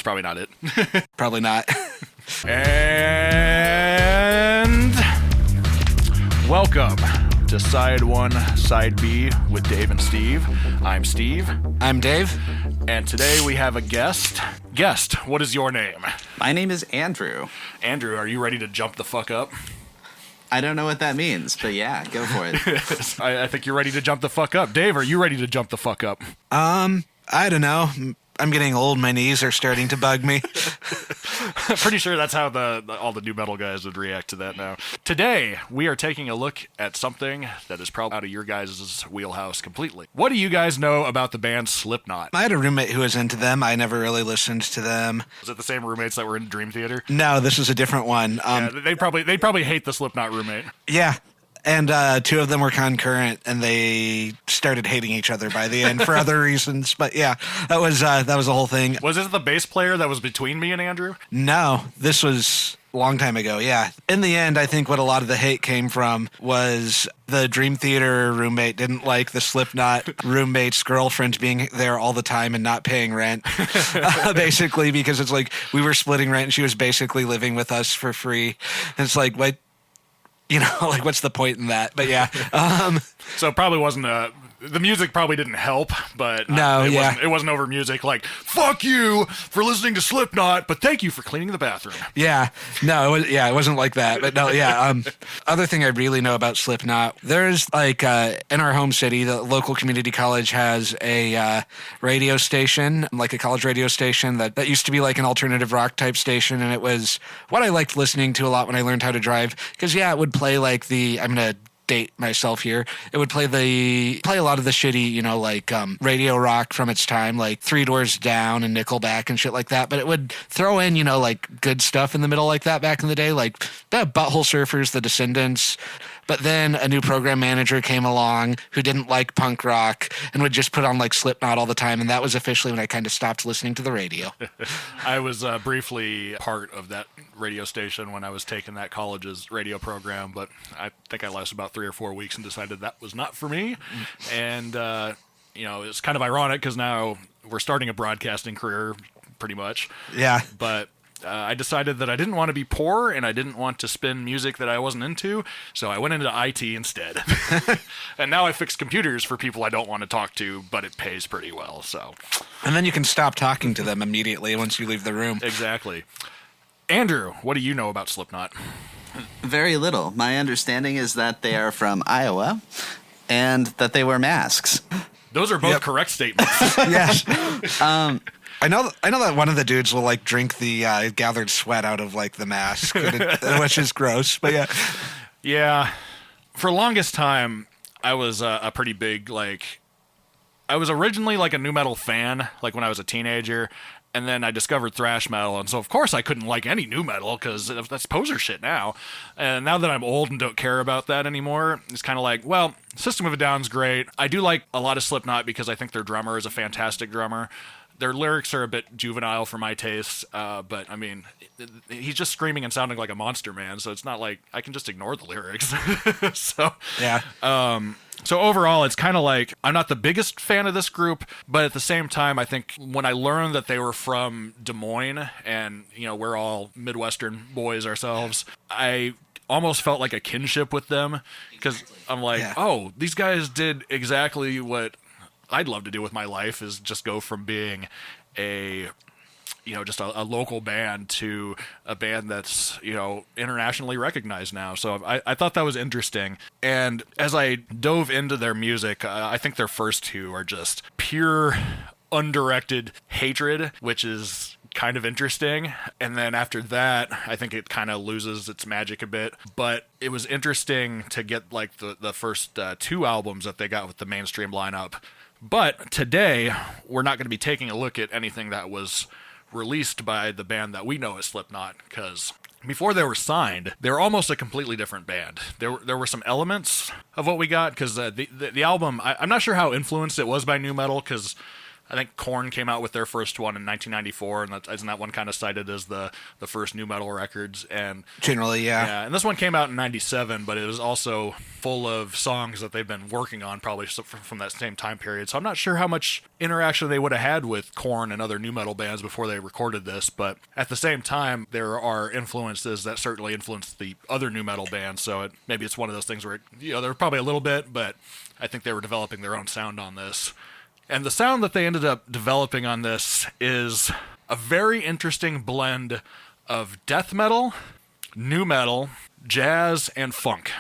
probably not it. Probably not. And welcome to Side 1, Side B with Dave and Steve. I'm Steve. I'm Dave. And today we have a guest. Guest, what is your name? My name is Andrew. Andrew, are you ready to jump the fuck up? I don't know what that means, but yeah, go for it. I think you're ready to jump the fuck up. Dave, are you ready to jump the fuck up? I don't know. I'm getting old. My knees are starting to bug me. I'm pretty sure that's how all the new metal guys would react to that now. Today, we are taking a look at something that is probably out of your guys' wheelhouse completely. What do you guys know about the band Slipknot? I had a roommate who was into them. I never really listened to them. Was it the same roommates that were in Dream Theater? No, this is a different one. Yeah, they probably hate the Slipknot roommate. Yeah. And two of them were concurrent, and they started hating each other by the end for other reasons. But yeah, that was the whole thing. Was it the bass player that was between me and Andrew? No, this was a long time ago, yeah. In the end, I think what a lot of the hate came from was the Dream Theater roommate didn't like the Slipknot roommate's girlfriend being there all the time and not paying rent, basically, because it's like we were splitting rent and she was basically living with us for free. And it's like, what? You know, like, what's the point in that? But yeah. So it probably wasn't the music probably didn't help, but no, it wasn't over music like, fuck you for listening to Slipknot, but thank you for cleaning the bathroom. Yeah. No, it wasn't like that. But no, yeah. Other thing I really know about Slipknot, there's like in our home city, the local community college has a radio station, like a college radio station that used to be like an alternative rock type station, and it was what I liked listening to a lot when I learned how to drive, because yeah, it would play like I'm gonna date myself here. It would play a lot of the shitty, you know, like radio rock from its time, like Three Doors Down and Nickelback and shit like that. But it would throw in, you know, like good stuff in the middle like that back in the day, like the Butthole Surfers, the Descendants. But then a new program manager came along who didn't like punk rock and would just put on like Slipknot all the time. And that was officially when I kind of stopped listening to the radio. I was briefly part of that radio station when I was taking that college's radio program, but I think I lasted about 3 or 4 weeks and decided that was not for me. And, you know, it's kind of ironic because now we're starting a broadcasting career pretty much. Yeah. But I decided that I didn't want to be poor and I didn't want to spin music that I wasn't into, so I went into IT instead. And now I fix computers for people I don't want to talk to, but it pays pretty well. So, and then you can stop talking to them immediately once you leave the room. Exactly. Andrew, what do you know about Slipknot? Very little. My understanding is that they are from Iowa and that they wear masks. Those are both correct statements. Yes. I know that one of the dudes will like drink the gathered sweat out of like the mask, which is gross. But yeah, yeah. For the longest time, I was a pretty big I was originally like a nu metal fan, like when I was a teenager, and then I discovered thrash metal, and so of course I couldn't like any nu metal because that's poser shit now. And now that I'm old and don't care about that anymore, it's kind of like, well, System of a Down's great. I do like a lot of Slipknot because I think their drummer is a fantastic drummer. Their lyrics are a bit juvenile for my taste, but I mean, he's just screaming and sounding like a monster man, so it's not like I can just ignore the lyrics. So yeah. So overall, it's kind of like I'm not the biggest fan of this group, but at the same time, I think when I learned that they were from Des Moines, and you know we're all Midwestern boys ourselves, I almost felt like a kinship with them because I'm like, oh, these guys did exactly what I'd love to do with my life, is just go from being just a local band to a band that's, you know, internationally recognized now. So I thought that was interesting. And as I dove into their music, I think their first two are just pure, undirected hatred, which is kind of interesting. And then after that, I think it kind of loses its magic a bit. But it was interesting to get like the first two albums that they got with the mainstream lineup. But today, we're not going to be taking a look at anything that was released by the band that we know as Slipknot, because before they were signed, they were almost a completely different band. There were some elements of what we got, because the album, I'm not sure how influenced it was by nu metal, because I think Korn came out with their first one in 1994, and isn't that one kind of cited as the first nu metal records? And generally, yeah. And this one came out in 97, but it was also full of songs that they've been working on probably from that same time period. So I'm not sure how much interaction they would have had with Korn and other nu metal bands before they recorded this, but at the same time, there are influences that certainly influenced the other nu metal bands. So maybe it's one of those things where there were probably a little bit, but I think they were developing their own sound on this. And the sound that they ended up developing on this is a very interesting blend of death metal, nu metal, jazz, and funk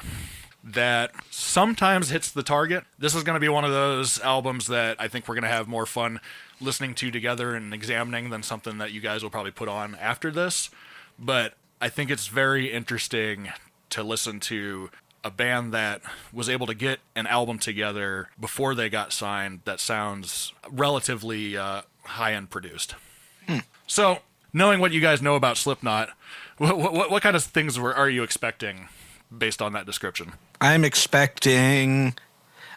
that sometimes hits the target. This is going to be one of those albums that I think we're going to have more fun listening to together and examining than something that you guys will probably put on after this. But I think it's very interesting to listen to a band that was able to get an album together before they got signed that sounds relatively high-end produced. So, knowing what you guys know about Slipknot, what kind of things are you expecting based on that description? I'm expecting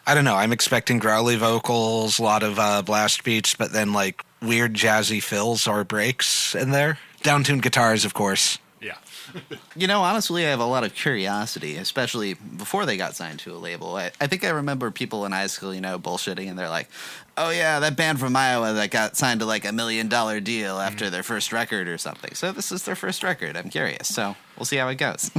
growly vocals, a lot of blast beats, but then like weird jazzy fills or breaks in there. Downtuned guitars, of course. Yeah. Honestly, I have a lot of curiosity, especially before they got signed to a label. I think I remember people in high school, bullshitting, and they're like, oh, yeah, that band from Iowa that got signed to like $1 million deal after their first record or something. So this is their first record. I'm curious. So we'll see how it goes.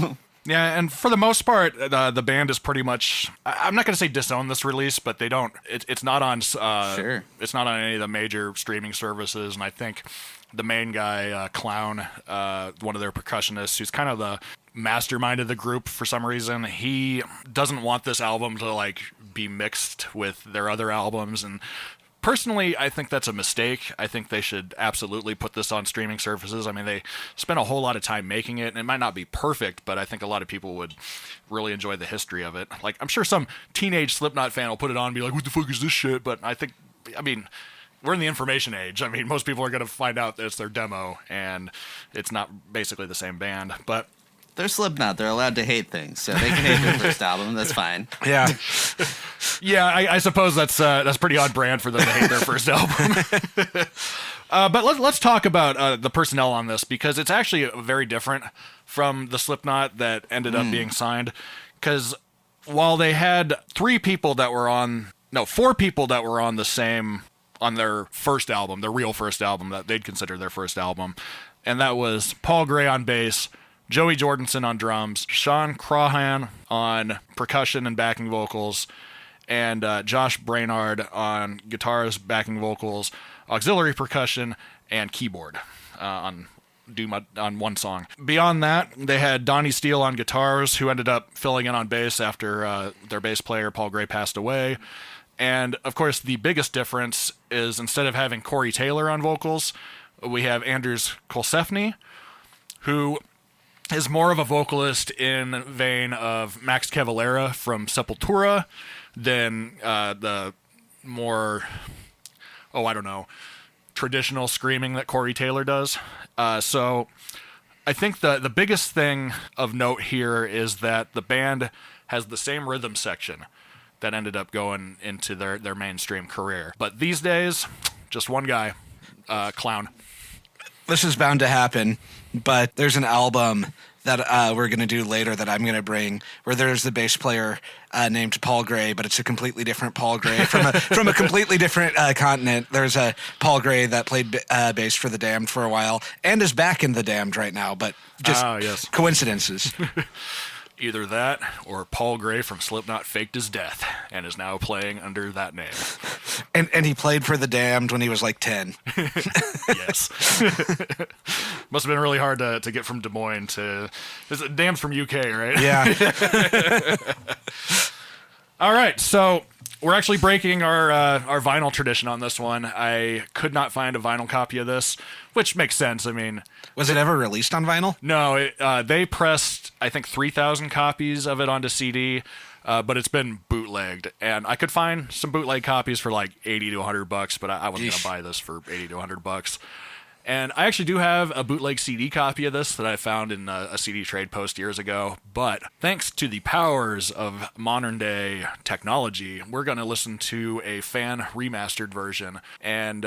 Yeah, and for the most part, the band is pretty much, I'm not going to say disown this release, but they don't, it's not on, Sure. It's not on any of the major streaming services, and I think the main guy, Clown, one of their percussionists, who's kind of the mastermind of the group for some reason, he doesn't want this album to like be mixed with their other albums, and personally, I think that's a mistake. I think they should absolutely put this on streaming services. I mean, they spent a whole lot of time making it, and it might not be perfect, but I think a lot of people would really enjoy the history of it. Like, I'm sure some teenage Slipknot fan will put it on and be like, what the fuck is this shit? But we're in the information age. I mean, most people are going to find out that it's their demo, and it's not basically the same band. But they're Slipknot. They're allowed to hate things, so they can hate their first album. That's fine. Yeah. Yeah, I suppose that's pretty on brand for them to hate their first album. But let's talk about the personnel on this, because it's actually very different from the Slipknot that ended up being signed. Because while they had four people that were on their first album, their real first album that they'd consider their first album, and that was Paul Gray on bass, Joey Jordison on drums, Shawn Chahan on percussion and backing vocals, and Josh Brainard on guitars, backing vocals, auxiliary percussion, and keyboard on one song. Beyond that, they had Donnie Steele on guitars, who ended up filling in on bass after their bass player, Paul Gray, passed away. And, of course, the biggest difference is instead of having Corey Taylor on vocals, we have Anders Colsefni, who is more of a vocalist in vein of Max Cavalera from Sepultura than the more, traditional screaming that Corey Taylor does. So I think the biggest thing of note here is that the band has the same rhythm section that ended up going into their mainstream career. But these days, just one guy, Clown. This is bound to happen, but there's an album that we're going to do later that I'm going to bring, where there's the bass player named Paul Gray, but it's a completely different Paul Gray from a completely different continent. There's a Paul Gray that played bass for The Damned for a while and is back in The Damned right now, but just coincidences. Either that or Paul Gray from Slipknot faked his death and is now playing under that name. And he played for The Damned when he was like 10. Yes. Must have been really hard to get from Des Moines to... Damned's from UK, right? Yeah. All right, so we're actually breaking our vinyl tradition on this one. I could not find a vinyl copy of this, which makes sense. I mean... Was it ever released on vinyl? No, they pressed, I think, 3,000 copies of it onto CD, but it's been bootlegged. And I could find some bootleg copies for like $80 to $100, but I wasn't going to buy this for $80 to $100. And I actually do have a bootleg CD copy of this that I found in a CD trade post years ago. But thanks to the powers of modern day technology, we're going to listen to a fan remastered version. And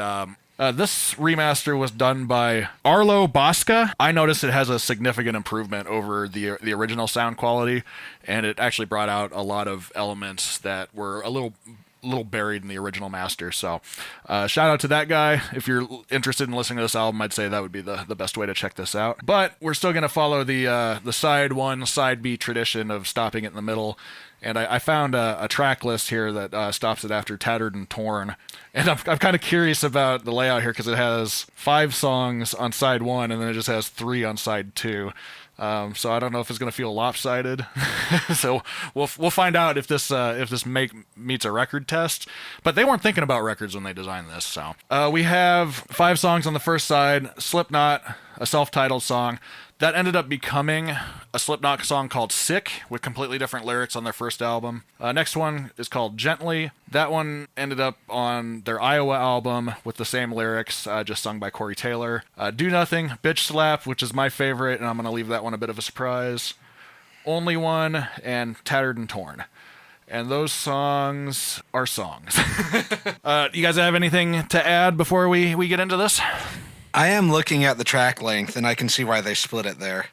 this remaster was done by Arlo Boska. I noticed it has a significant improvement over the original sound quality, and it actually brought out a lot of elements that were a little buried in the original master. So shout out to that guy. If you're interested in listening to this album, I'd say that would be the best way to check this out. But we're still going to follow the side one, side B tradition of stopping it in the middle. And I found a track list here that stops it after Tattered and Torn. And I'm kind of curious about the layout here because it has 5 songs on side 1 and then it just has 3 on side 2. So I don't know if it's going to feel lopsided. So we'll find out if this meets a record test. But they weren't thinking about records when they designed this. So we have 5 songs on the first side. Slipknot, a self-titled song. That ended up becoming a Slipknot song called Sick with completely different lyrics on their first album. Next one is called Gently. That one ended up on their Iowa album with the same lyrics, just sung by Corey Taylor. Do Nothing, Bitch Slap, which is my favorite, and I'm going to leave that one a bit of a surprise. Only One, and Tattered and Torn. And those songs are songs. You guys have anything to add before we get into this? I am looking at the track length, and I can see why they split it there.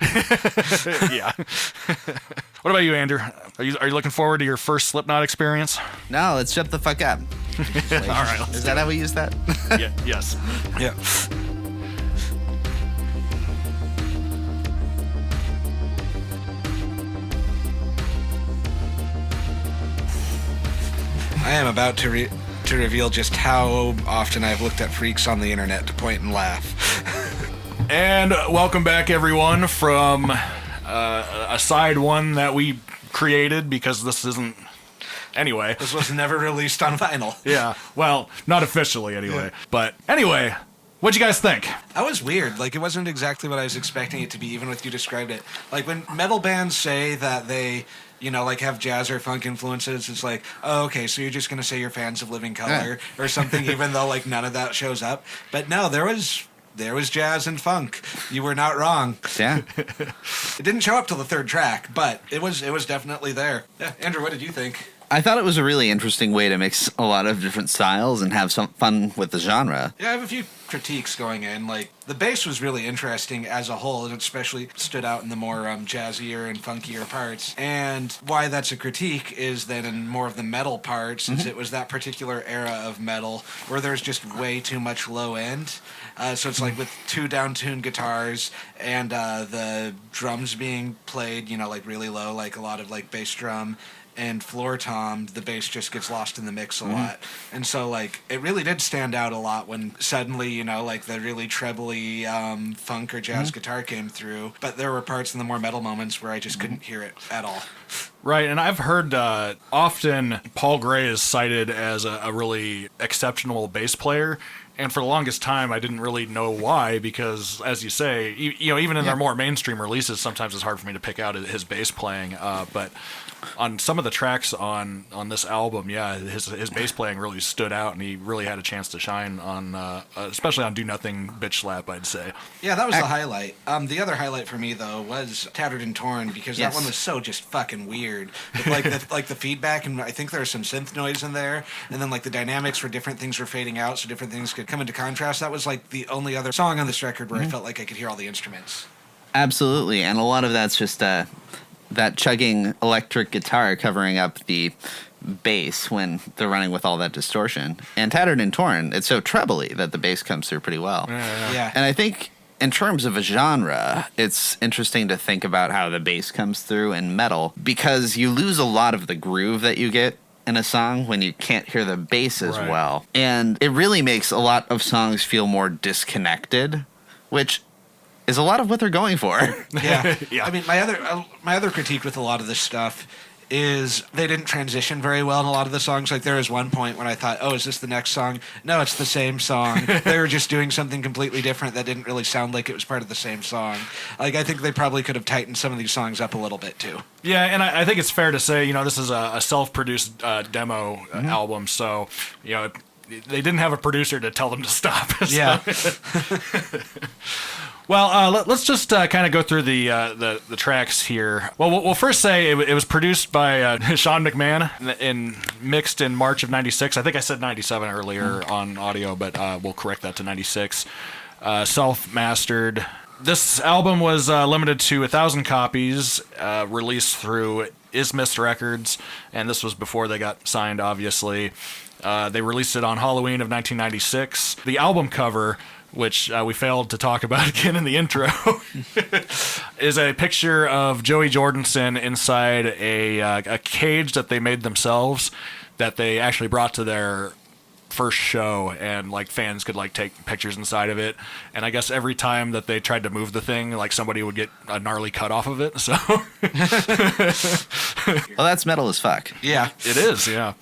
Yeah. What about you, Andrew? Are you looking forward to your first Slipknot experience? No, let's shut the fuck up. All right. Is that how we use that? Yeah. Yes. Yeah. I am about to reveal just how often I've looked at freaks on the internet to point and laugh. And welcome back, everyone, from a side one that we created because this isn't... Anyway. This was never released on vinyl. Yeah, well, not officially anyway. Yeah. But anyway, what'd you guys think? That was weird. Like, it wasn't exactly what I was expecting it to be, even with you described it. Like, when metal bands say that they... like have jazz or funk influences, it's like, oh, okay, so you're just going to say you're fans of Living Colour or something, even though, like, none of that shows up. But no, there was jazz and funk. You were not wrong. Yeah. It didn't show up till the third track, but it was definitely there. Yeah. Andrew, what did you think? I thought it was a really interesting way to mix a lot of different styles and have some fun with the genre. Yeah, I have a few critiques going in. Like, the bass was really interesting as a whole, and it especially stood out in the more jazzier and funkier parts. And why that's a critique is that in more of the metal parts, since it was that particular era of metal where there's just way too much low end. So it's like with 2 down-tuned guitars and the drums being played, like really low, like a lot of like bass drum and floor tom, the bass just gets lost in the mix a lot. And so, like, it really did stand out a lot when suddenly, like, the really trebly funk or jazz guitar came through. But there were parts in the more metal moments where I just couldn't hear it at all. Right, and I've heard often Paul Gray is cited as a really exceptional bass player. And for the longest time, I didn't really know why, because, as you say, even in their more mainstream releases, sometimes it's hard for me to pick out his bass playing. But on some of the tracks on this album, his bass playing really stood out, and he really had a chance to shine on, especially on Do Nothing, Bitch Slap, I'd say. Yeah, that was the highlight. The other highlight for me, though, was Tattered and Torn, because that one was so just fucking weird. With, like the feedback, and I think there was some synth noise in there, and then like the dynamics for different things were fading out, so different things could come into contrast. That was like the only other song on this record where I felt like I could hear all the instruments. Absolutely, and a lot of that's just that chugging electric guitar covering up the bass when they're running with all that distortion. And Tattered and Torn, it's so trebly that the bass comes through pretty well. Yeah. And I think in terms of a genre, it's interesting to think about how the bass comes through in metal, because you lose a lot of the groove that you get in a song when you can't hear the bass as well. And it really makes a lot of songs feel more disconnected, which is a lot of what they're going for. Yeah. I mean, my other critique with a lot of this stuff is they didn't transition very well in a lot of the songs. Like, there was one point when I thought, oh, is this the next song? No, it's the same song. They were just doing something completely different that didn't really sound like it was part of the same song. Like, I think they probably could have tightened some of these songs up a little bit, too. Yeah, and I think it's fair to say, this is a self-produced demo album, so, they didn't have a producer to tell them to stop. Yeah. Well, let's just kind of go through the tracks here. Well, we'll first say it was produced by Sean McMahon and mixed in March of '96. I think I said '97 earlier on audio, but we'll correct that to '96. Self-mastered. This album was limited to 1,000 copies, released through Ismist Records, and this was before they got signed, obviously. They released it on Halloween of 1996. The album cover, which we failed to talk about again in the intro, is a picture of Joey Jordison inside a cage that they made themselves, that they actually brought to their first show, and like fans could like take pictures inside of it. And I guess every time that they tried to move the thing, like somebody would get a gnarly cut off of it. So Well, that's metal as fuck. Yeah. it is, yeah.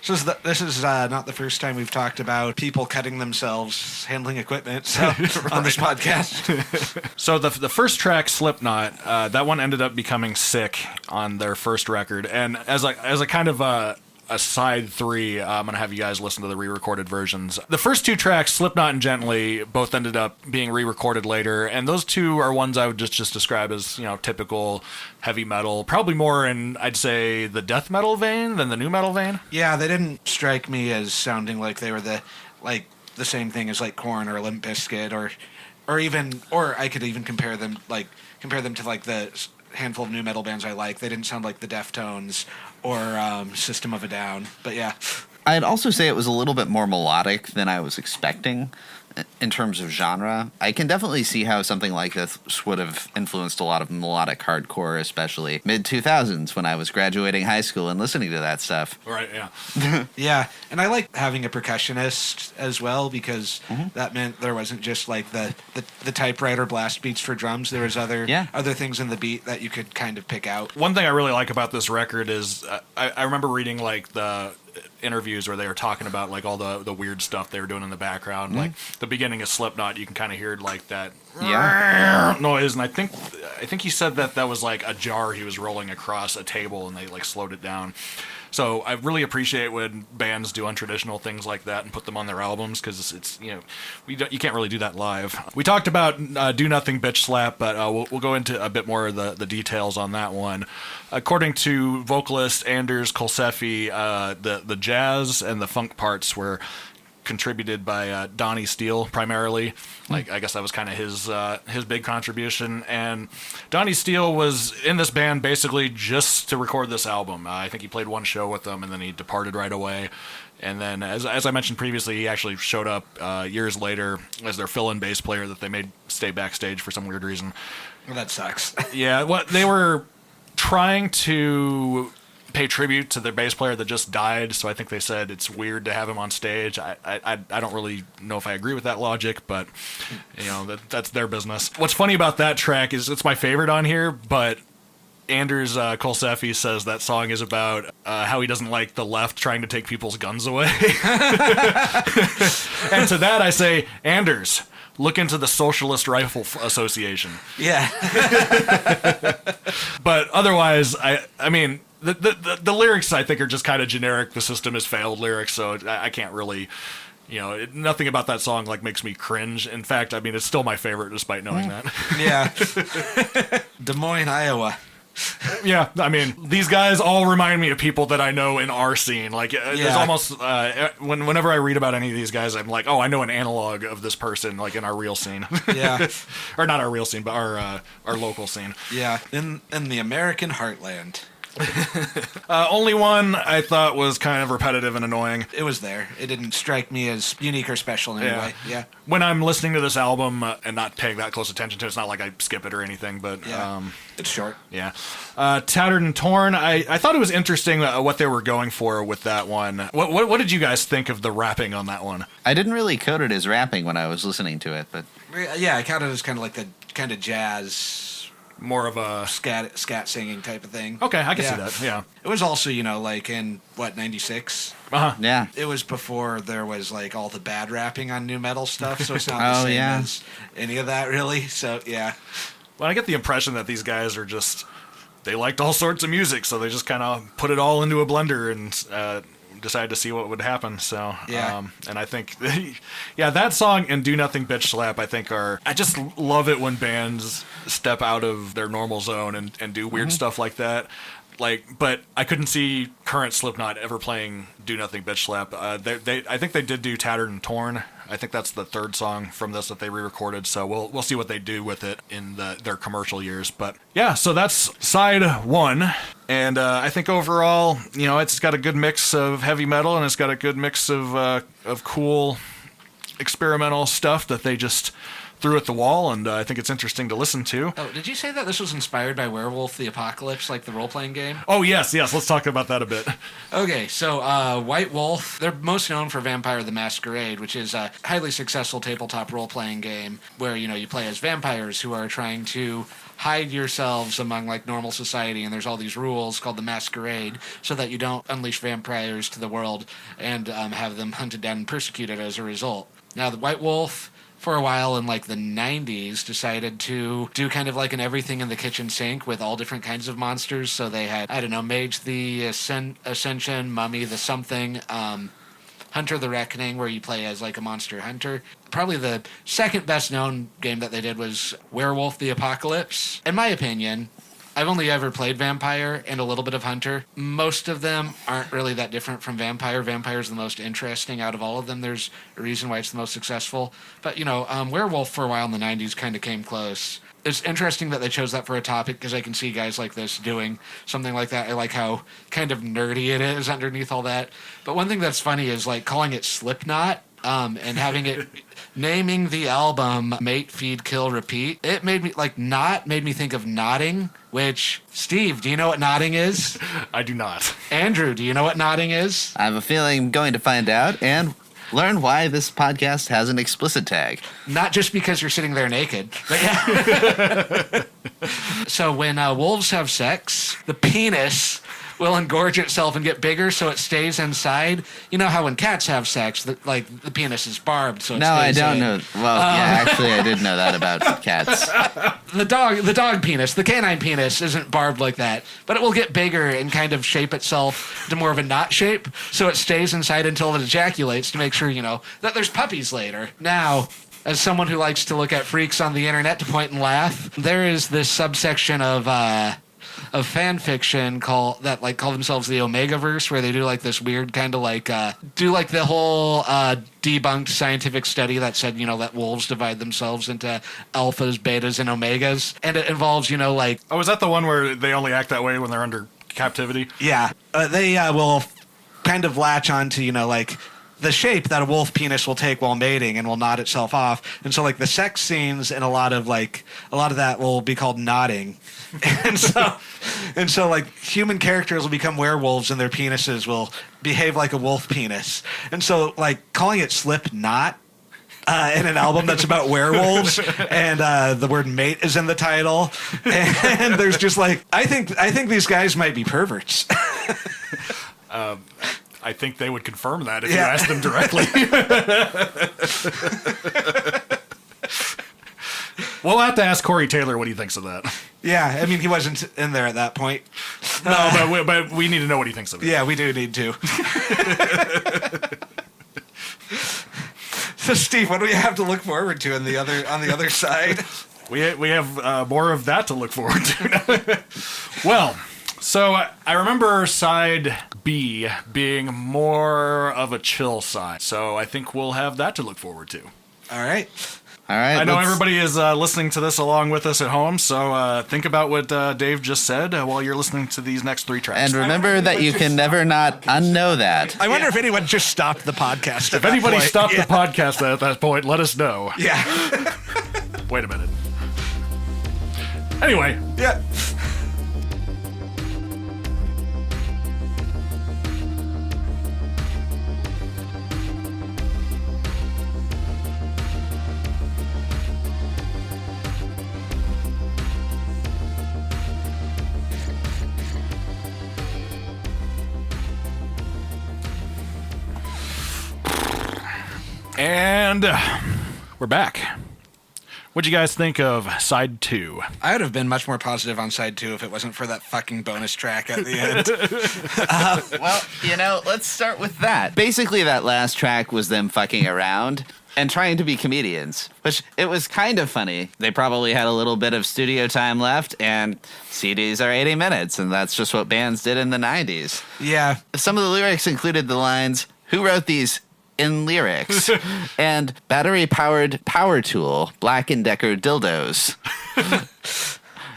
This is not the first time we've talked about people cutting themselves handling equipment on this podcast. So the first track, Slipknot, that one ended up becoming Sick on their first record. And as a kind of a side three, I'm going to have you guys listen to the re-recorded versions. The first two tracks, Slipknot and Gently, both ended up being re-recorded later, and those two are ones I would just describe as, typical heavy metal, probably more in, I'd say, the death metal vein than the nu metal vein. Yeah, they didn't strike me as sounding like they were the same thing as like Korn or Limp Bizkit or I could even compare them to like the handful of nu metal bands I like. They didn't sound like the Deftones or System of a Down, but yeah. I'd also say it was a little bit more melodic than I was expecting in terms of genre. I can definitely see how something like this would have influenced a lot of melodic hardcore, especially mid-2000s when I was graduating high school and listening to that stuff. Right, yeah. Yeah, and I like having a percussionist as well, because that meant there wasn't just like the typewriter blast beats for drums. There was other things in the beat that you could kind of pick out. One thing I really like about this record is I remember reading like the interviews where they were talking about like all the weird stuff they were doing in the background. Like the beginning of Slipknot, you can kind of hear like that noise, and I think he said that was like a jar he was rolling across a table, and they like slowed it down. So I really appreciate when bands do untraditional things like that and put them on their albums, because it's you can't really do that live. We talked about Do Nothing Bitch Slap, but we'll go into a bit more of the details on that one. According to vocalist Anders Colsefni, the jazz and the funk parts were contributed by Donnie Steele primarily. Like, I guess that was kind of his big contribution. And Donnie Steele was in this band basically just to record this album. I think he played one show with them, and then he departed right away. And then, as I mentioned previously, he actually showed up years later as their fill-in bass player that they made stay backstage for some weird reason. Well, that sucks. Yeah, well, they were trying to pay tribute to their bass player that just died, so I think they said it's weird to have him on stage. I don't really know if I agree with that logic, but that's their business. What's funny about that track is it's my favorite on here, but Anders Colsefni says that song is about how he doesn't like the left trying to take people's guns away. And to that I say, Anders, look into the Socialist Rifle Association. Yeah. But otherwise, I mean, the lyrics I think are just kind of generic. The system has failed lyrics, so I can't really, nothing about that song like makes me cringe. In fact, I mean, it's still my favorite despite knowing that. Yeah. Des Moines, Iowa. Yeah, I mean, these guys all remind me of people that I know in our scene. Like, there's almost whenever I read about any of these guys, I'm like, oh, I know an analog of this person, like in our real scene. Yeah, or not our real scene, but our local scene. Yeah, in the American heartland. Only one I thought was kind of repetitive and annoying. It was there. It didn't strike me as unique or special in any way. Yeah. When I'm listening to this album and not paying that close attention to it, it's not like I skip it or anything, but it's short. Yeah. Tattered and Torn, I thought it was interesting what they were going for with that one. What did you guys think of the rapping on that one? I didn't really code it as rapping when I was listening to it, but yeah, I counted it as kind of like the kind of jazz, more of a scat singing type of thing. Okay, I can see that. Yeah. It was also, like in 96. Yeah. It was before there was like all the bad rapping on nu metal stuff, so it's not the same as any of that really. So yeah. Well, I get the impression that these guys are just, they liked all sorts of music, so they just kind of put it all into a blender and decided to see what would happen. So, Yeah. and I think, yeah, that song and Do Nothing Bitch Slap, I think I just love it when bands step out of their normal zone and do weird stuff like that. But I couldn't see current Slipknot ever playing Do Nothing Bitch Slap. I think they did do Tattered and Torn. I think that's the third song from this that they re-recorded. So we'll see what they do with it in their commercial years. But yeah, so that's side one. And I think overall, it's got a good mix of heavy metal and it's got a good mix of cool experimental stuff that they just threw at the wall, and I think it's interesting to listen to. Oh, did you say that this was inspired by Werewolf the Apocalypse, like the role-playing game? Oh, yes, let's talk about that a bit. Okay, so White Wolf, they're most known for Vampire the Masquerade, which is a highly successful tabletop role-playing game where, you play as vampires who are trying to hide yourselves among, like, normal society, and there's all these rules called the Masquerade so that you don't unleash vampires to the world and have them hunted down and persecuted as a result. Now, the White Wolf, for a while in like the 90s, decided to do kind of like an everything in the kitchen sink with all different kinds of monsters. So they had, Mage the Ascension, Mummy the Something, Hunter the Reckoning, where you play as like a monster hunter. Probably the second best known game that they did was Werewolf the Apocalypse. In my opinion, I've only ever played Vampire and a little bit of Hunter. Most of them aren't really that different from Vampire. Vampire's the most interesting out of all of them. There's a reason why it's the most successful. But, Werewolf for a while in the 90s kind of came close. It's interesting that they chose that for a topic because I can see guys like this doing something like that. I like how kind of nerdy it is underneath all that. But one thing that's funny is like calling it Slipknot and having it... naming the album Mate, Feed, Kill, Repeat, it made me, made me think of nodding, which, Steve, do you know what nodding is? I do not. Andrew, do you know what nodding is? I have a feeling I'm going to find out and learn why this podcast has an explicit tag. Not just because you're sitting there naked, but yeah. So when wolves have sex, the penis will engorge itself and get bigger so it stays inside. You know how when cats have sex, the penis is barbed, so it no, stays I don't in. know. Well, yeah, actually, I did know that about cats. The dog penis, the canine penis, isn't barbed like that, but it will get bigger and kind of shape itself to more of a knot shape, so it stays inside until it ejaculates to make sure, that there's puppies later. Now, as someone who likes to look at freaks on the internet to point and laugh, there is this subsection of fan fiction call themselves the Omegaverse, where they do like this weird kind of the whole debunked scientific study that said that wolves divide themselves into alphas, betas, and omegas, and it involves Oh, is that the one where they only act that way when they're under captivity? Yeah, they will kind of latch onto the shape that a wolf penis will take while mating and will knot itself off. And so the sex scenes and a lot of that will be called knotting. And so human characters will become werewolves and their penises will behave like a wolf penis. And so calling it Slipknot in an album that's about werewolves and the word mate is in the title. And there's just I think these guys might be perverts. I think they would confirm that if you asked them directly. We'll have to ask Corey Taylor what he thinks of that. Yeah, I mean, he wasn't in there at that point. No, but we need to know what he thinks of it. Yeah, we do need to. So, Steve, what do we have to look forward to on the other side? We have more of that to look forward to. Well, so I remember side B being more of a chill side. So I think we'll have that to look forward to. All right. I know everybody is listening to this along with us at home, so think about what Dave just said while you're listening to these next three tracks. And remember that you can never not unknow that. I wonder if anyone just stopped the podcast. If anybody stopped the podcast at that point, let us know. Yeah. Wait a minute. Anyway. Yeah. And we're back. What'd you guys think of side 2? I would have been much more positive on side 2 if it wasn't for that fucking bonus track at the end. Well, let's start with that. Basically, that last track was them fucking around and trying to be comedians, which it was kind of funny. They probably had a little bit of studio time left, and CDs are 80 minutes, and that's just what bands did in the 90s. Yeah. Some of the lyrics included the lines, "Who wrote these in lyrics?" and "battery-powered power tool, Black & Decker dildos."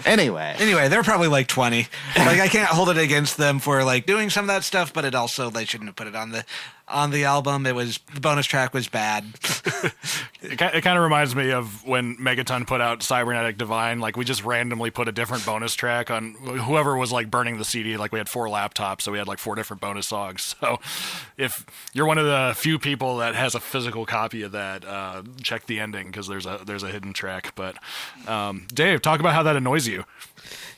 Anyway, they're probably like 20. Like, I can't hold it against them for like doing some of that stuff, but it also, they shouldn't have put it on the album. The bonus track was bad. It kind of reminds me of when Megaton put out Cybernetic Divine. Like, we just randomly put a different bonus track on whoever was like burning the CD. Like, we had 4 laptops, so we had like 4 different bonus songs. So if you're one of the few people that has a physical copy of that, check the ending, because there's a hidden track. But Dave, talk about how that annoys you.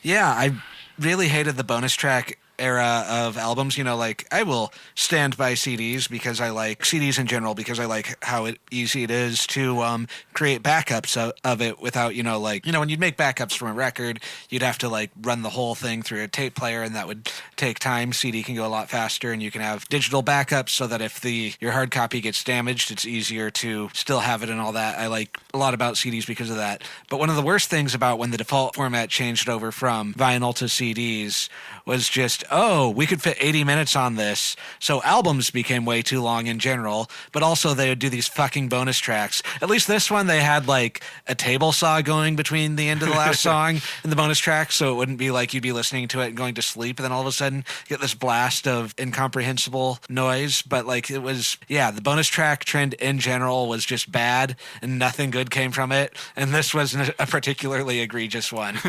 Yeah, I really hated the bonus track era of albums. Like, I will stand by CDs because I like CDs in general, because I like how easy it is to create backups of it without, when you'd make backups from a record, you'd have to like run the whole thing through a tape player, and that would take time. CD can go a lot faster, and you can have digital backups so that if your hard copy gets damaged, it's easier to still have it and all that. I like a lot about CDs because of that. But one of the worst things about when the default format changed over from vinyl to CDs was just, we could fit 80 minutes on this. So albums became way too long in general, but also they would do these fucking bonus tracks. At least this one, they had like a table saw going between the end of the last song and the bonus track, so it wouldn't be like you'd be listening to it and going to sleep, and then all of a sudden get this blast of incomprehensible noise. But like, it was, the bonus track trend in general was just bad, and nothing good came from it, and this was a particularly egregious one.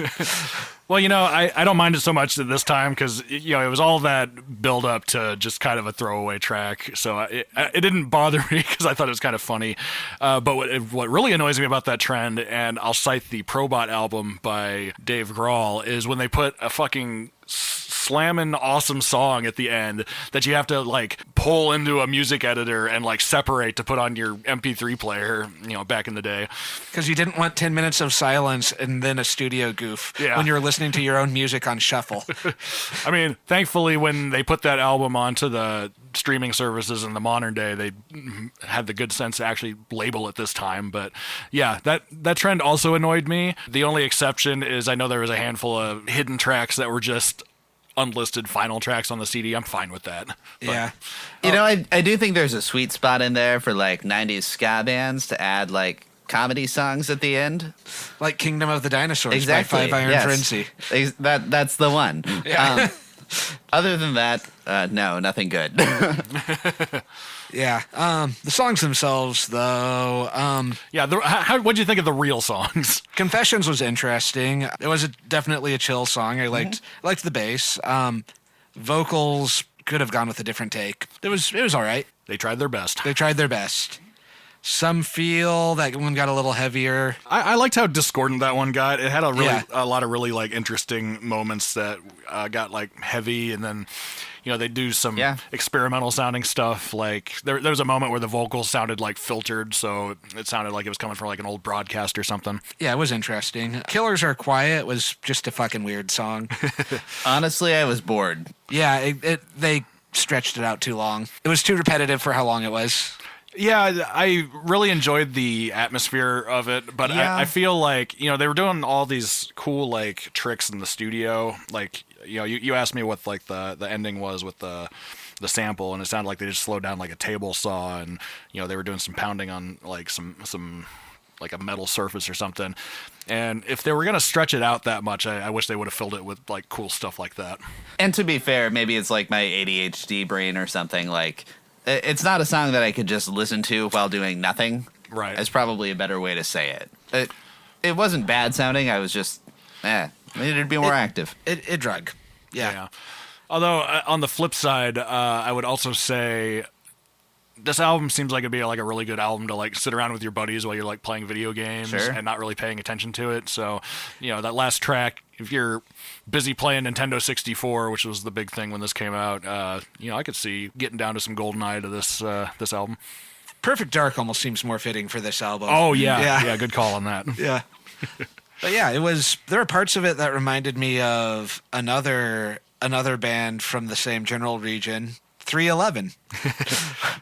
Well, I don't mind it so much this time because, it was all that build up to just kind of a throwaway track. So it didn't bother me because I thought it was kind of funny. But what really annoys me about that trend, and I'll cite the Probot album by Dave Grohl, is when they put a fucking slamming awesome song at the end that you have to like pull into a music editor and like separate to put on your MP3 player, back in the day. Because you didn't want 10 minutes of silence and then a studio goof when you were listening to your own music on shuffle. I mean, thankfully, when they put that album onto the streaming services in the modern day, they had the good sense to actually label it this time. But yeah, that trend also annoyed me. The only exception is I know there was a handful of hidden tracks that were just unlisted final tracks on the CD. I'm fine with that. Yeah. I do think there's a sweet spot in there for like 90s ska bands to add like comedy songs at the end. Like Kingdom of the Dinosaurs exactly. by Five Iron Frenzy. That's the one. Yeah. Other than that, no, nothing good. Yeah. The songs themselves, though. What'd you think of the real songs? Confessions was interesting. It was definitely a chill song. I liked the bass. Vocals could have gone with a different take. It was all right. They tried their best. Some feel that one got a little heavier. I liked how discordant that one got. It had a lot of really like interesting moments that got like heavy, and then they do some experimental sounding stuff. Like there was a moment where the vocals sounded like filtered, so it sounded like it was coming from like an old broadcast or something. Yeah, it was interesting. Killers Are Quiet was just a fucking weird song. Honestly, I was bored. Yeah, they stretched it out too long. It was too repetitive for how long it was. Yeah, I really enjoyed the atmosphere of it, but I feel like, they were doing all these cool, like, tricks in the studio. Like, you asked me what, like, the ending was with the sample, and it sounded like they just slowed down, like, a table saw, and, they were doing some pounding on, like, some like, a metal surface or something. And if they were going to stretch it out that much, I wish they would have filled it with, like, cool stuff like that. And to be fair, maybe it's, like, my ADHD brain or something, like... It's not a song that I could just listen to while doing nothing. Right. That's probably a better way to say it. It wasn't bad sounding. I was just, it needed to be more active. It drug. Yeah. Although, on the flip side, I would also say this album seems like it'd be like a really good album to like sit around with your buddies while you're like playing video games and not really paying attention to it. So, that last track, if you're busy playing Nintendo 64, which was the big thing when this came out, I could see getting down to some GoldenEye to this album. Perfect Dark almost seems more fitting for this album. Oh, yeah. Good call on that. Yeah. But yeah, there are parts of it that reminded me of another band from the same general region, 311.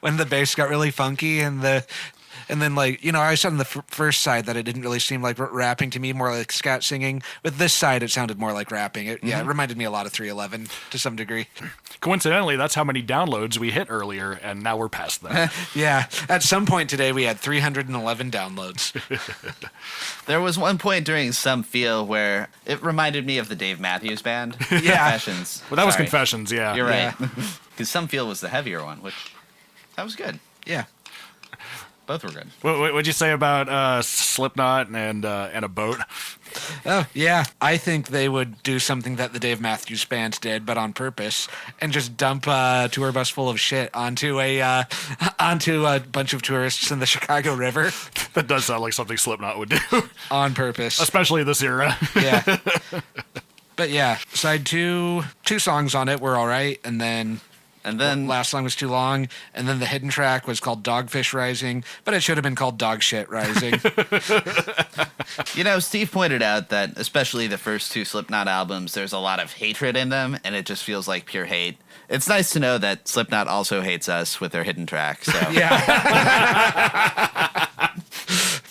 When the bass got really funky and then, like, you know, I said on the first side that it didn't really seem like rapping to me, more like scat singing. With this side, it sounded more like rapping. It reminded me a lot of 311 to some degree. Coincidentally, that's how many downloads we hit earlier, and now we're past that. Yeah. At some point today, we had 311 downloads. There was one point during Some Feel where it reminded me of the Dave Matthews Band. Yeah. Confessions. Well, that was Sorry. Confessions, yeah. You're right. Because Some Feel was the heavier one, which that was good. Yeah. Both were good. What'd you say about Slipknot and a boat? Oh, yeah. I think they would do something that the Dave Matthews Band did, but on purpose, and just dump a tour bus full of shit onto a bunch of tourists in the Chicago River. That does sound like something Slipknot would do. On purpose. Especially this era. Yeah. But yeah, side two songs on it were all right, and then last song was too long, and then the hidden track was called Dogfish Rising, but it should have been called Dog Shit Rising. You know, Steve pointed out that especially the first two Slipknot albums, there's a lot of hatred in them, and it just feels like pure hate. It's nice to know that Slipknot also hates us with their hidden track. So. Yeah.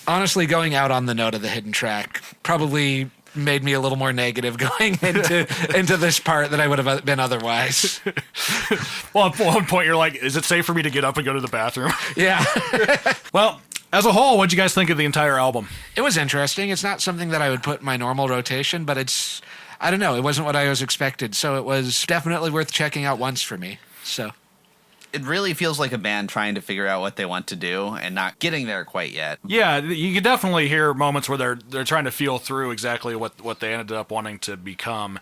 Honestly, going out on the note of the hidden track probably made me a little more negative going into this part than I would have been otherwise. Well, at one point you're like, is it safe for me to get up and go to the bathroom? Yeah. Well, as a whole, what'd you guys think of the entire album? It was interesting. It's not something that I would put in my normal rotation, but I don't know, it wasn't what I was expected, so it was definitely worth checking out once for me. So it really feels like a band trying to figure out what they want to do and not getting there quite yet. Yeah, you can definitely hear moments where they're trying to feel through exactly what they ended up wanting to become.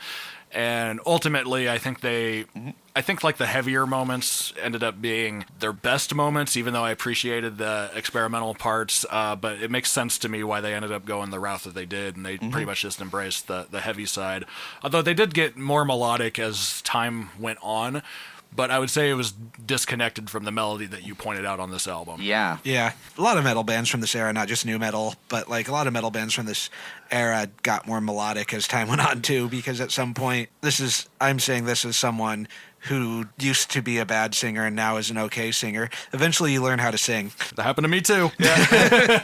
And ultimately, I think like the heavier moments ended up being their best moments, even though I appreciated the experimental parts. But it makes sense to me why they ended up going the route that they did, and they pretty much just embraced the heavy side. Although they did get more melodic as time went on, but I would say it was disconnected from the melody that you pointed out on this album. Yeah. yeah, a lot of metal bands from this era, not just new metal, but like a lot of metal bands from this era got more melodic as time went on too, because at some point, I'm saying this as someone who used to be a bad singer and now is an okay singer. Eventually you learn how to sing. That happened to me too. Yeah.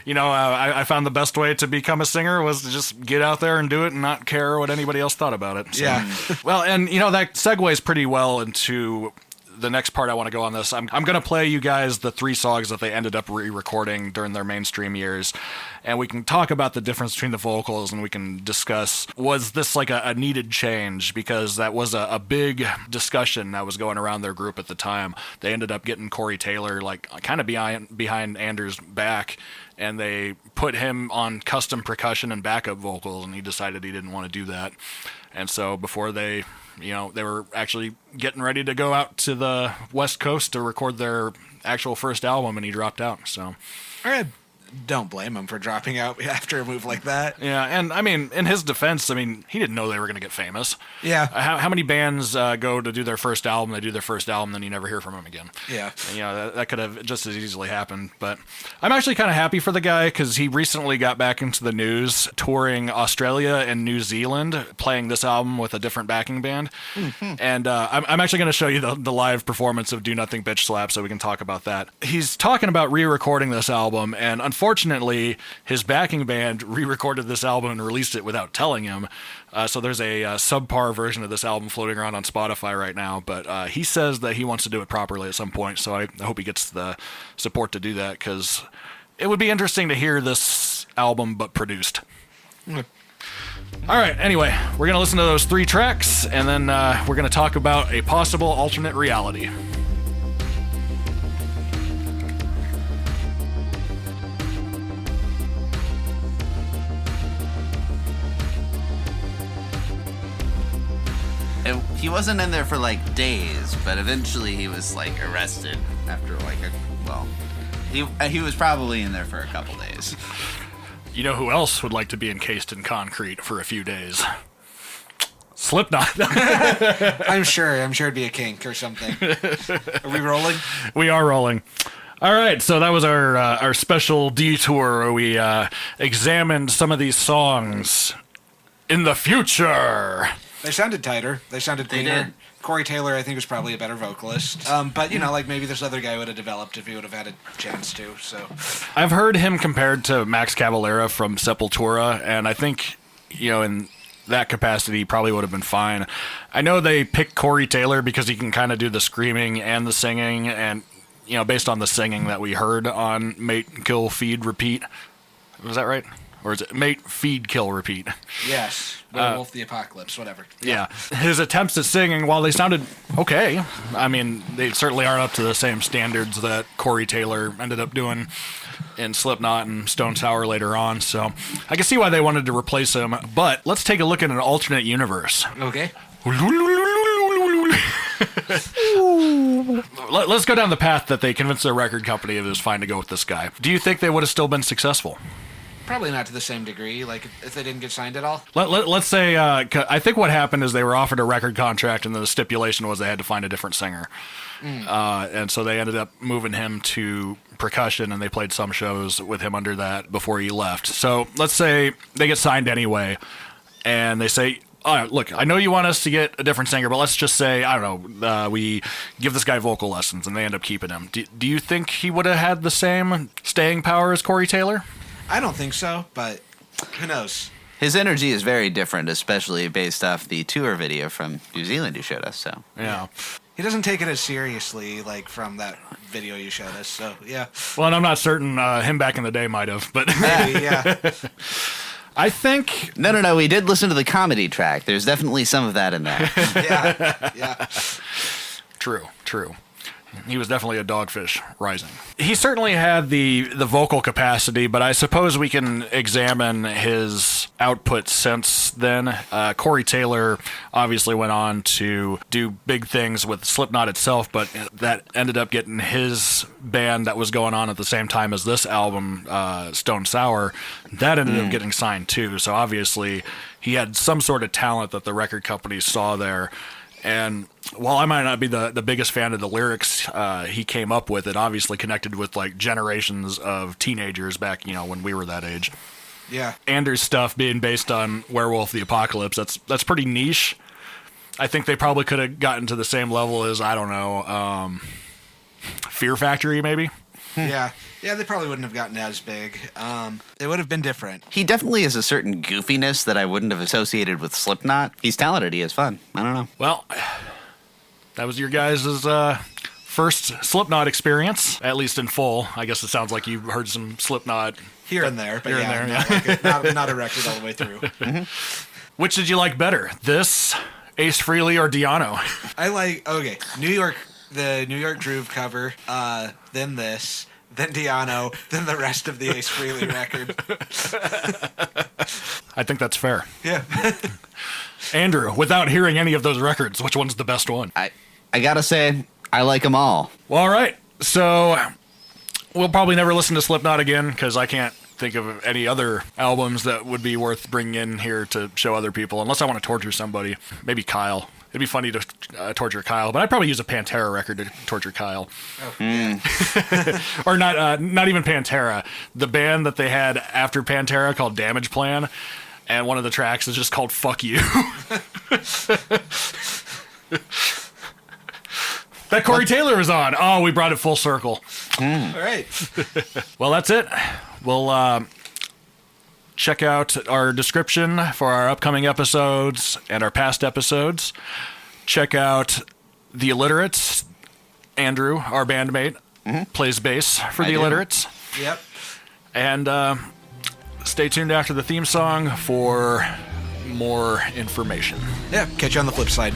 You know, I found the best way to become a singer was to just get out there and do it and not care what anybody else thought about it. So. Yeah. Well, and you know, that segues pretty well into the next part I want to go on this. I'm going to play you guys the 3 songs that they ended up re-recording during their mainstream years, and we can talk about the difference between the vocals, and we can discuss, was this like a needed change, because that was a big discussion that was going around their group at the time. They ended up getting Corey Taylor like kind of behind Anders' back, and they put him on custom percussion and backup vocals, and he decided he didn't want to do that. And so before they were actually getting ready to go out to the West Coast to record their actual first album, and he dropped out. So I don't blame him for dropping out after a move like that. yeah, and I mean, in his defense, I mean, he didn't know they were going to get famous. Yeah. How many bands go to do their first album, they do their first album, then you never hear from them again? Yeah. And, you know, that could have just as easily happened. But I'm actually kind of happy for the guy, because he recently got back into the news, touring Australia and New Zealand, playing this album with a different backing band. Mm-hmm. And I'm actually going to show you the live performance of Do Nothing Bitch Slap, so we can talk about that. He's talking about re-recording this album, and unfortunately, his backing band re-recorded this album and released it without telling him. So there's a subpar version of this album floating around on Spotify right now, but he says that he wants to do it properly at some point, so I hope he gets the support to do that, because it would be interesting to hear this album but produced. All right, anyway, we're going to listen to those 3 tracks, and then we're going to talk about a possible alternate reality. He wasn't in there for like days, but eventually he was like arrested after like he was probably in there for a couple days. You know who else would like to be encased in concrete for a few days? Slipknot. I'm sure it'd be a kink or something. Are we rolling? We are rolling. All right, so that was our special detour where we examined some of these songs in the future. They sounded tighter. They sounded cleaner. did. Corey Taylor, I think, was probably a better vocalist. But, like maybe this other guy would have developed if he would have had a chance to. So I've heard him compared to Max Cavalera from Sepultura, and I think, in that capacity, he probably would have been fine. I know they picked Corey Taylor because he can kind of do the screaming and the singing, and, based on the singing that we heard on Mate, Kill, Feed, Repeat. Was that right? Or is it Mate, Feed, Kill, Repeat? yes, Werewolf the Apocalypse, whatever. Yeah. His attempts at singing, while they sounded okay, I mean, they certainly aren't up to the same standards that Corey Taylor ended up doing in Slipknot and Stone Sour later on, so I can see why they wanted to replace him. But let's take a look at an alternate universe. Okay. Let's go down the path that they convinced their record company it was fine to go with this guy. Do you think they would have still been successful? Probably not to the same degree, like if they didn't get signed at all. Let's say, I think what happened is they were offered a record contract, and the stipulation was they had to find a different singer. And so they ended up moving him to percussion, and they played some shows with him under that before he left. So let's say they get signed anyway, and they say, all right, look, I know you want us to get a different singer, but let's just say, I don't know, we give this guy vocal lessons, and they end up keeping him. Do you think he would have had the same staying power as Corey Taylor? I don't think so, but who knows? His energy is very different, especially based off the tour video from New Zealand you showed us. So Yeah. He doesn't take it as seriously, like, from that video you showed us, so, yeah. Well, and I'm not certain him back in the day might have, but Maybe, yeah. I think... No. We did listen to the comedy track. There's definitely some of that in there. Yeah. True. He was definitely a Dogfish Rising. He certainly had the vocal capacity, but I suppose we can examine his output since then. Corey Taylor obviously went on to do big things with Slipknot itself, but that ended up getting his band that was going on at the same time as this album, Stone Sour, that ended up getting signed too. So obviously he had some sort of talent that the record company saw there. And while I might not be the biggest fan of the lyrics he came up with, it obviously connected with like generations of teenagers back, when we were that age. Yeah. Anders' stuff being based on Werewolf the Apocalypse, that's pretty niche. I think they probably could have gotten to the same level as, I don't know, Fear Factory maybe? Yeah, they probably wouldn't have gotten as big. It would have been different. He definitely has a certain goofiness that I wouldn't have associated with Slipknot. He's talented. He has fun. I don't know. Well, that was your guys' first Slipknot experience, at least in full. I guess it sounds like you heard some Slipknot Here and there, but here and there, not a record all the way through. Which did you like better, this, Ace Frehley, or Diano? I like, the New York Groove cover, then this, then Diano, then the rest of the Ace Frehley record. I think that's fair. Yeah. Andrew, without hearing any of those records, which one's the best one? I gotta say, I like them all. Well, all right. So we'll probably never listen to Slipknot again because I can't think of any other albums that would be worth bringing in here to show other people, unless I want to torture somebody. Maybe Kyle. It'd be funny to torture Kyle, but I'd probably use a Pantera record to torture Kyle. Oh, yeah. Or not even Pantera. The band that they had after Pantera called Damage Plan, and one of the tracks is just called Fuck You. That Corey Taylor was on. Oh, we brought it full circle. All right. Well, that's it. We'll check out our description for our upcoming episodes and our past episodes. Check out the Alliterates. Andrew, our bandmate, plays bass for the Alliterates. Yep. And stay tuned after the theme song for more information. Yeah, catch you on the flip side.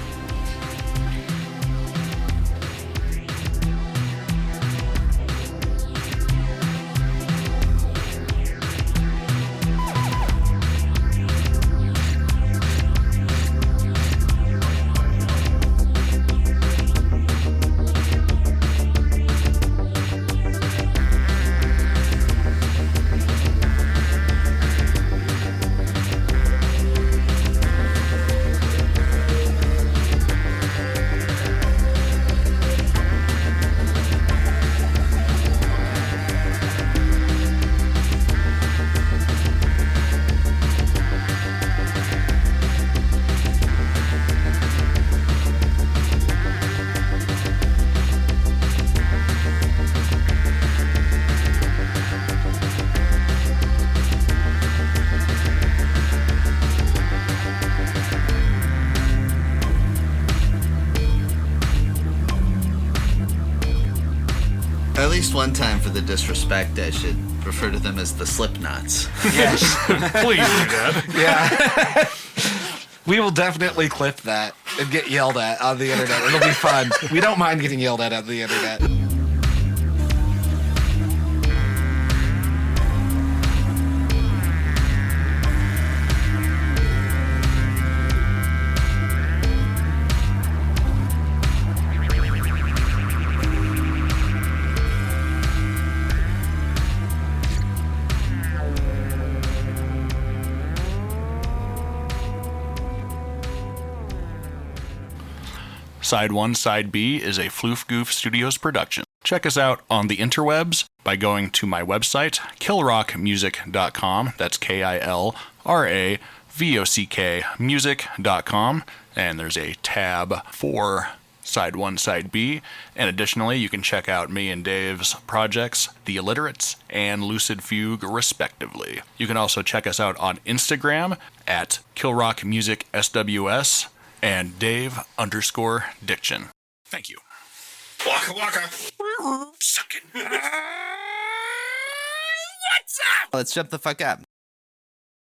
At least one time for the disrespect, I should refer to them as the Slipknots. Yes. Please do that. Yeah. We will definitely clip that and get yelled at on the internet. It'll be fun. We don't mind getting yelled at on the internet. Side 1, Side B is a Floof Goof Studios production. Check us out on the interwebs by going to my website, killrockmusic.com. That's KILRAVOCK music.com. And there's a tab for Side 1, Side B. And additionally, you can check out me and Dave's projects, The Alliterates and Lucid Fugue, respectively. You can also check us out on Instagram at KillRockMusicSWS and Dave_Diction. Thank you. Waka waka. Suck it. What's up? Let's jump the fuck up.